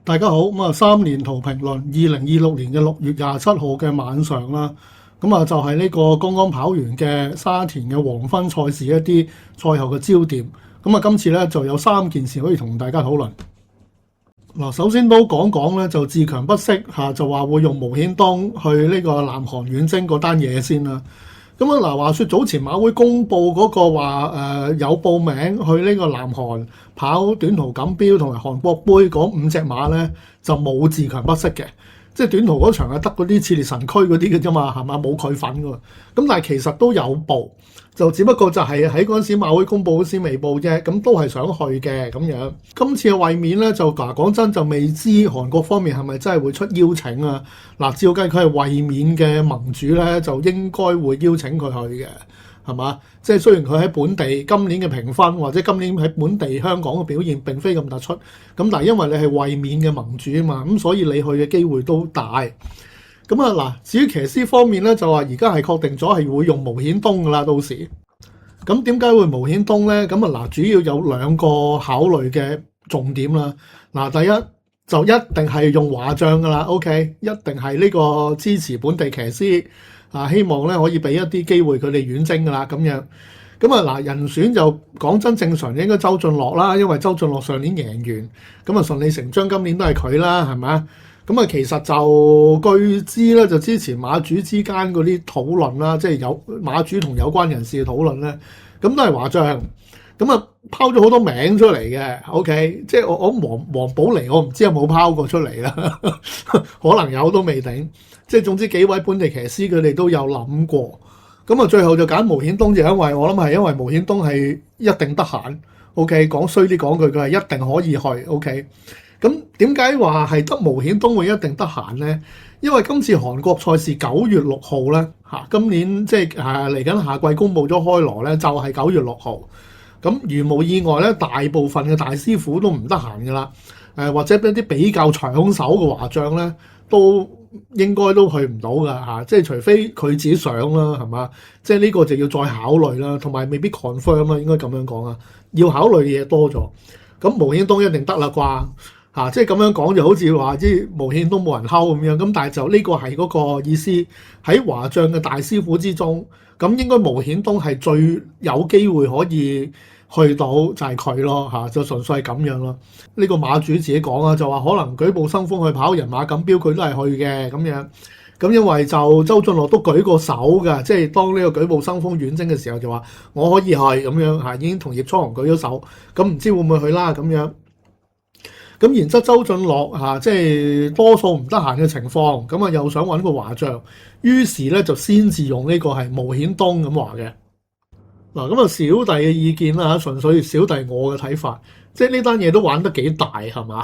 大家好，三年圖評論2026年嘅6月27號嘅晚上啦，就係呢個剛剛跑完嘅沙田嘅黃昏賽事一啲賽後嘅焦點。今次咧就有3件事可以同大家討論。嗱，首先都講講咧，就自強不息就話會用巫顯東去呢個南韓遠征嗰單嘢先啦。話說早前馬會公布嗰個話有報名去呢個南韓跑短途錦標同埋韓國杯嗰5隻馬咧，就冇自強不息嘅，即係短途嗰場係得嗰啲熾烈神駒嗰啲嘅啫嘛，係嘛，冇佢份㗎。咁但係其實都有報，就只不過就係喺嗰陣時馬會公佈嗰時未報啫，咁都係想去嘅咁樣。今次嘅衛冕咧就講真就未知韓國方面係咪真係會出邀請啊？嗱，照計佢係衛冕嘅盟主咧，就應該會邀請佢去嘅，係嘛？即係雖然佢喺本地今年嘅評分或者今年喺本地香港嘅表現並非咁突出，咁但係因為你係衛冕嘅盟主啊嘛，咁所以你去嘅機會都大。至於騎師方面咧，就話而家係確定咗係會用巫顯東噶啦，到時。咁點解會巫顯東咧？主要有2個考慮嘅重點啦。第一就一定係用華將噶啦 ，OK， 一定係呢個支持本地騎師希望咧可以俾一啲機會佢哋遠征噶啦咁樣。人選就講真正常應該周俊樂啦，因為周俊樂上年贏完，順理成章今年都係佢啦，係咪？其實就據知咧，就之前馬主之間嗰啲討論啦，即係有馬主同有關人士嘅討論咧，咁都係華將，拋咗好多名出嚟嘅 ，OK， 即係我黃寶嚟，我唔知有冇拋過出嚟啦，可能有都未定，即係總之幾位本地騎師佢哋都有諗過，最後就揀巫顯東，就因為我諗係因為巫顯東係一定得閒 ，OK， 講衰啲講句，佢係一定可以去 ，OK。咁點解話係得巫顯東會一定得閒呢？因為今次韓國賽事9月6號咧，今年即係嚟緊夏季公佈咗開鑼咧，就係9月6號。咁如無意外咧，大部分嘅大師傅都唔得閒噶啦。或者一啲比較搶手嘅華將咧，都應該都去唔到噶即係除非佢自己想啦，係嘛？即係呢個就要再考慮啦，同埋未必 confirm 啦，應該咁樣講啊。要考慮嘅嘢多咗。咁巫顯東一定得啦啩？即係咁樣講就好似話啲巫顯東冇人睺咁樣，咁但係就呢個係嗰個意思，喺華將嘅大師傅之中，咁應該巫顯東係最有機會可以去到就係佢咯就純粹係咁樣咯。呢個馬主自己講啊，就話可能舉步生風去跑人馬錦標佢都係去嘅咁樣。咁因為就周俊樂都舉過手㗎，即係當呢個舉步生風遠征嘅時候就話我可以去咁樣已經同葉初雄舉咗手，咁唔知會唔會去啦咁樣。咁然之後周俊樂即係多數唔得閒嘅情況，又想揾個華將，於是咧就先至用呢個係巫顯東咁話嘅。小弟嘅意見啦，純粹小弟我嘅睇法，即係呢單嘢都玩得幾大係嘛？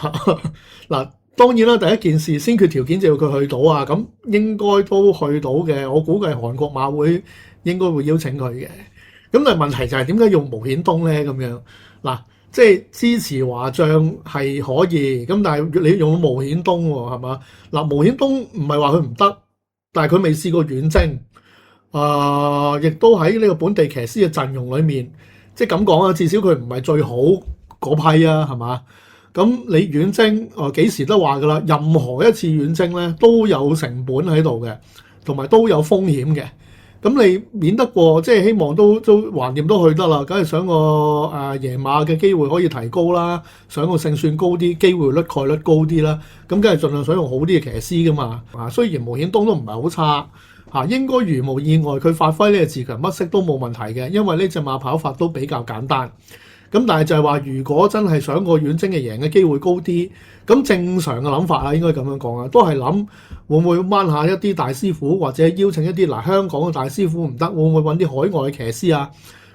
當然啦，第一件事先決條件就要佢去到咁應該都去到嘅。我估計韓國馬會應該會邀請佢嘅。咁但係問題就係點解用巫顯東咧？咁樣即係支持華將係可以，咁但係你用巫顯東喎，係嘛？巫顯東唔係話佢唔得，但係佢未試過遠征，亦都喺呢個本地騎師嘅陣容裏面，即係咁講啊，至少佢唔係最好嗰批啊，係嘛？咁你遠征幾時都話㗎啦，任何一次遠征咧都有成本喺度嘅，同埋都有風險嘅。咁你免得過，即係希望都橫掂都去得啦，梗係想個贏馬嘅機會可以提高啦，想個勝算高啲，機會率概率高啲啦，咁梗係盡量想用好啲嘅騎師噶嘛。雖然巫顯東都唔係好差應該如無意外佢發揮呢個自強不息都冇問題嘅，因為呢隻馬跑法都比較簡單。咁但係就係話，如果真係想個遠征嘅贏嘅機會高啲，咁正常嘅諗法應該咁樣講都係諗會唔會掹下一啲大師傅，或者邀請一啲香港嘅大師傅唔得，會唔會揾啲海外嘅騎師啊？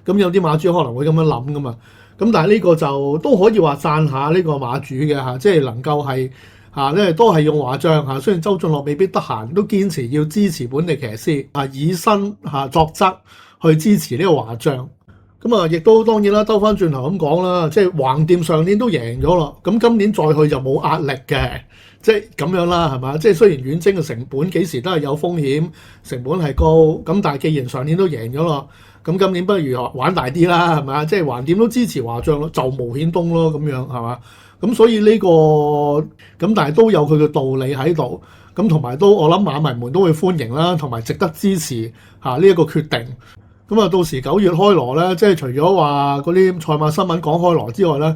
咁有啲馬主可能會咁樣諗噶嘛。咁但係呢個就都可以話讚下呢個馬主嘅即係能夠係都係用華將雖然周俊樂未必得閒，都堅持要支持本地騎師以身作則去支持呢個華將。亦都當然啦，兜翻轉頭咁講啦，即係橫掂上年都贏咗啦，咁今年再去就冇壓力嘅，即係咁樣啦，係嘛？即係雖然遠征嘅成本幾時都係有風險，成本係高，咁但係既然上年都贏咗啦，咁今年不如玩大啲啦，係咪？即係橫掂都支持華將咯，就巫顯東咯，咁樣係嘛？咁所以呢個咁，但係都有佢嘅道理喺度。咁同埋都我諗馬迷們都會歡迎啦，同埋值得支持呢一個決定。咁啊，到時9月開鑼咧，即係除咗話嗰啲賽馬新聞講開鑼之外咧，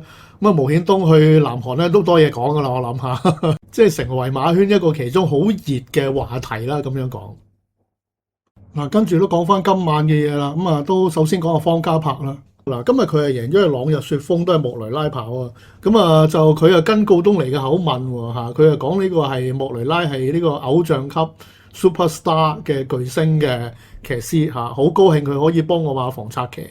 咁啊，毛顯東去南韓咧都多嘢講噶啦，我諗下，即係成為馬圈一個其中好熱嘅話題啦，咁樣講。嗱，跟住都講翻今晚嘅嘢啦，咁啊，都首先講下方嘉柏啦。嗱，今日佢係贏咗係朗日雪峰，都係莫雷拉跑啊。咁啊，就佢啊跟告東尼嘅口吻喎，佢啊講呢個係莫雷拉係呢個偶像級 superstar 嘅巨星嘅騎師嚇，好高興佢可以幫我馬房策騎。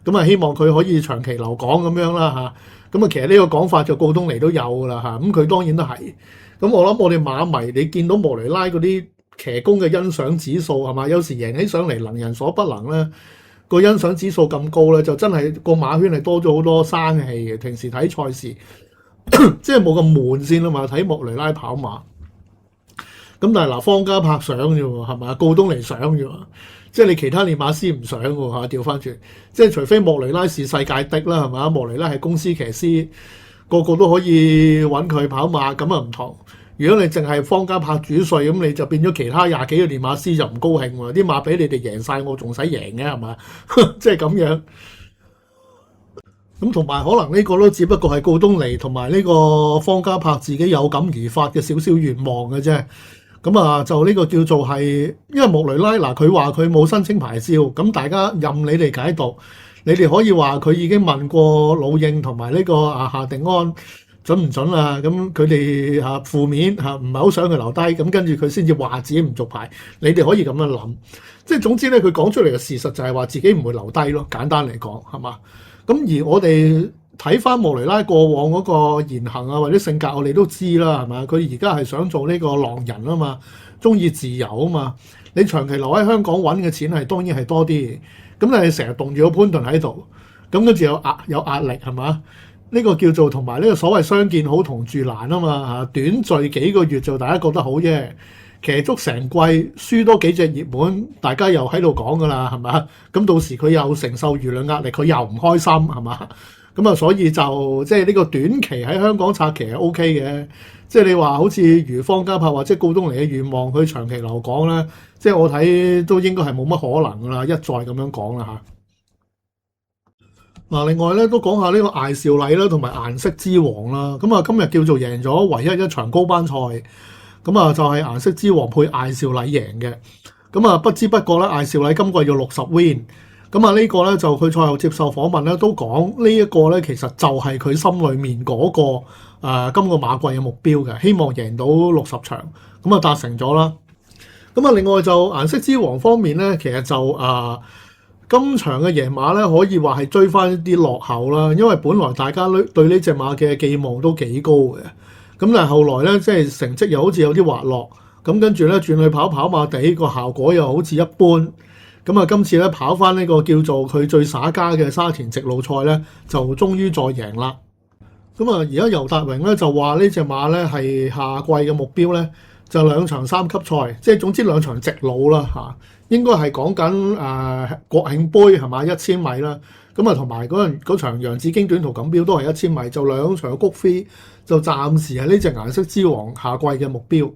咁啊，希望佢可以長期留港咁樣啦嚇。咁啊，其實呢個講法就告東尼都有噶啦嚇。咁佢當然都係。咁我諗我哋馬迷，你見到莫雷拉嗰啲騎功嘅欣賞指數係嘛？有時贏起上嚟能人所不能咧。個欣賞指數咁高咧，就真係個馬圈係多咗好多生氣嘅。平時睇賽事，即係冇咁悶先啦嘛。睇莫雷拉跑馬，咁但係嗱，方嘉柏上啫喎，係嘛？告東尼上啫喎，即係你其他練馬師唔上喎嚇。調翻轉，即係除非莫雷拉是世界的啦，係嘛？莫雷拉係公司騎師，個個都可以揾佢跑馬，咁啊唔同。如果你淨係方嘉柏主帥，咁你就變咗其他廿幾個練馬師就唔高興喎，啲馬俾你哋贏晒，我仲使贏嘅係嘛？即係咁樣。咁同埋可能呢個都只不過係告東尼同埋呢個方嘉柏自己有感而發嘅少少願望嘅啫。咁啊，就呢個叫做係，因為莫雷拉嗱，佢話佢冇申請牌照，咁大家任你哋解讀，你哋可以話佢已經問過老應同埋呢個夏定安。準唔準啊？咁佢哋負面唔係好想佢留低，咁跟住佢先至話自己唔續牌。你哋可以咁樣諗，即係總之咧，佢講出嚟嘅事實就係話自己唔會留低咯。簡單嚟講係嘛？咁而我哋睇翻莫雷拉過往嗰個言行啊或者性格，我哋都知啦，係嘛？佢而家係想做呢個浪人啊嘛，中意自由啊嘛。你長期留喺香港揾嘅錢係當然係多啲，咁你成日棟住個潘頓喺度，咁跟住有壓力係嘛？呢個叫做同埋呢個所謂相見好同住難啊嘛，短聚幾個月就大家覺得好啫，騎足成季輸多幾隻熱門，大家又喺度講噶啦，係嘛？咁到時佢又承受輿論壓力，佢又唔開心係嘛？咁啊，所以就即係呢個短期喺香港策騎係 O K 嘅，即係你話好似如方嘉柏或者告東尼嘅願望，佢長期留港咧，即係我睇都應該係冇乜可能噶啦，一再咁樣講啦嚇。嗱，另外咧都講下呢個艾兆禮啦，同埋顏色之王啦。咁啊，今日叫做贏咗唯一一場高班賽，咁啊就係顏色之王配艾兆禮贏嘅。咁啊，不知不覺咧，艾兆禮今季要60 win。咁啊，呢個咧就佢賽後接受訪問咧都講呢一個咧，其實就係佢心裏面嗰個今個馬季嘅目標嘅，希望贏到60場。咁啊達成咗啦。咁啊，另外就顏色之王方面咧，其實就今場嘅贏馬咧，可以話係追翻一啲落後啦，因為本來大家對呢隻馬嘅寄望都幾高嘅，咁但係後來咧，即係成績又好似有啲滑落，咁跟住咧轉去跑馬地個效果又好似一般，咁啊今次咧跑翻呢個叫做佢最耍家嘅沙田直路賽咧，就終於再贏啦。咁啊，而家尤達榮咧就話呢隻馬咧係下季嘅目標咧，就2場3級賽，即係總之2場直路啦嚇。應該係講緊國慶杯係嘛，1000米啦，咁啊同埋嗰場洋紫荊短途錦標都係1000米，就2場谷飛，就暫時係呢隻顏色之王下季嘅目標。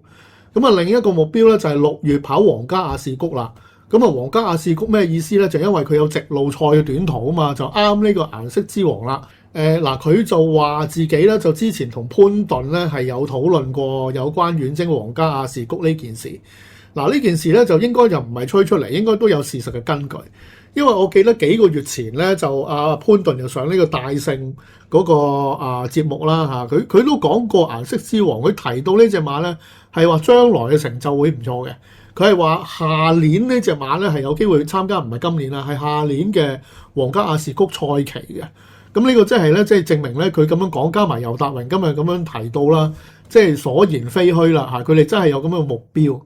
咁啊另一個目標咧就係6月跑皇家亞士谷啦。咁啊皇家亞士谷咩意思咧？就因為佢有直路賽嘅短途啊嘛，就啱呢個顏色之王啦。佢就話自己咧就之前同潘頓咧係有討論過有關遠征皇家亞士谷呢件事。嗱，呢件事咧就應該就唔係吹出嚟，應該都有事實嘅根據。因為我記得幾個月前咧就潘頓又上呢個大勝嗰個節目啦嚇，佢都講過顏色之王，佢提到呢隻馬咧係話將來嘅成就會唔錯嘅。佢係話下年呢隻馬咧係有機會參加，唔係今年啦，係下年嘅皇家亞士谷賽期嘅。咁呢個即係咧，即係證明咧佢咁樣講，加埋尤達榮今日咁樣提到啦，即係所言非虛啦嚇，佢哋真係有咁樣嘅目標。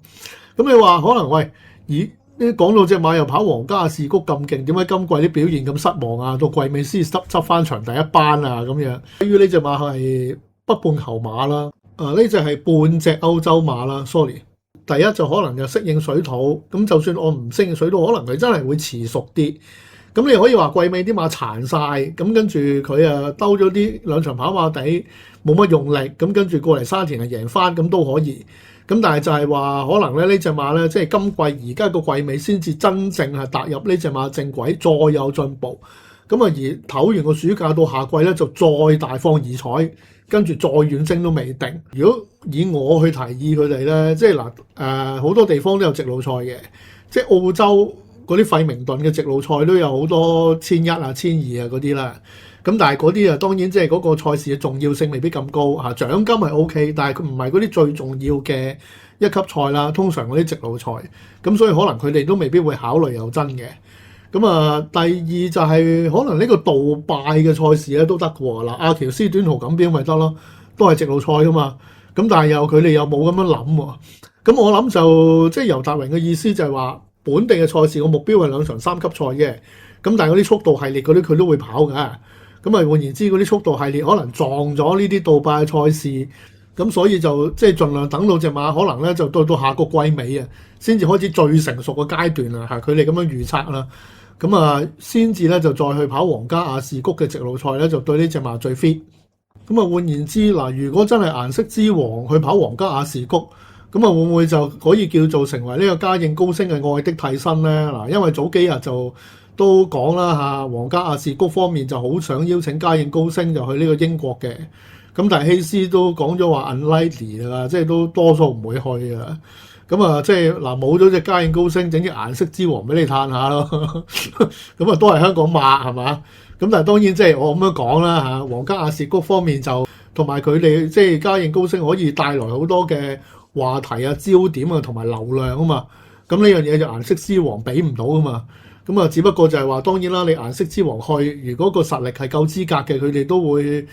咁你話可能喂，呢講到隻馬又跑皇家亞士谷咁勁，點解今季啲表現咁失望啊？到季尾先執翻場第一班啊咁樣。至於呢隻馬係北半球馬啦，呢隻係半隻歐洲馬啦。sorry，第一就可能就適應水土，咁就算我唔適應水土，可能佢真係會遲熟啲。咁你可以話季尾啲馬殘晒，咁跟住佢啊兜咗啲兩場跑馬地冇乜用力，咁跟住過嚟沙田係贏翻，咁都可以。咁但係就係話可能咧呢隻馬咧，即係今季而家個季尾先至真正係踏入呢隻馬正軌，再有進步。咁啊而唞完個暑假到夏季咧，就再大放異彩，跟住再遠征都未定。如果以我去提議佢哋咧，即係嗱好多地方都有直路賽嘅，即係澳洲嗰啲費明頓嘅直路賽都有好多1100啊、1200啊嗰啲啦。咁但係嗰啲啊當然即係嗰個賽事嘅重要性未必咁高嚇，獎金係 OK，但係佢唔係嗰啲最重要嘅一級賽啦。通常嗰啲直路賽，咁所以可能佢哋都未必會考慮有真嘅。咁啊，第二就係可能呢個杜拜嘅賽事咧都得嘅喎。嗱，阿喬斯短途錦標咪得咯，都係直路賽噶嘛。咁但係佢哋又冇咁樣諗喎。咁我諗就即係尤達榮嘅意思就係話，本地嘅賽事個目標係2場3級賽嘅。咁但係嗰啲速度系列嗰啲佢都會跑㗎。咁啊換言之，嗰啲速度系列可能撞咗呢啲杜拜嘅賽事，咁所以就即係盡量等到隻馬可能咧就到下個季尾啊，先至開始最成熟嘅階段啊。佢哋咁樣預測啦。咁啊，先至咧就再去跑皇家亞士谷嘅直路賽咧，就對呢隻馬最 fit。咁啊，換言之嗱，如果真係顏色之王去跑皇家亞士谷，咁啊會唔會就可以叫做成為呢個嘉應高升嘅愛的替身咧？嗱，因為早幾日就都講啦嚇，皇家亞士谷方面就好想邀請嘉應高升就去呢個英國嘅。咁但係希斯都講咗話 unlikely 啦，即係都多數唔會去啊。咁啊，即係嗱，冇咗隻嘉應高升，整隻顏色之王俾你嘆下咯。咁啊，都係香港馬係嘛？咁但係當然即係我咁樣講啦嚇，皇家亞士谷方面就同埋佢哋即係嘉應高升可以帶來好多嘅話題啊、焦點啊同埋流量啊嘛。咁呢樣嘢就顏色之王俾唔到啊嘛。咁啊，只不過就係話當然啦，你顏色之王去，如果個實力係夠資格嘅，佢哋都會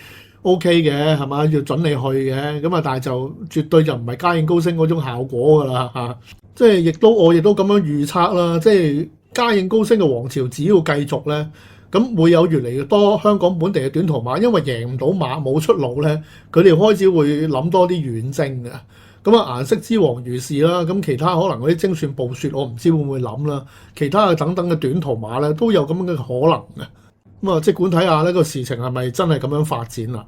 OK 嘅係嘛，要準你去嘅。咁啊，但係就絕對就唔係嘉應高升嗰種效果㗎啦嚇。即係我亦都咁樣預測啦。即係嘉應高升嘅王朝只要繼續咧，咁會有越嚟越多香港本地嘅短途馬，因為贏唔到馬冇出路咧，佢哋開始會諗多啲遠征嘅。咁啊，顏色之王如是啦。咁其他可能嗰啲精算暴雪，我唔知會唔會諗啦。其他嘅等等嘅短途馬咧，都有咁樣嘅可能嘅。咁啊，即管睇下呢個事情係咪真係咁樣發展啦。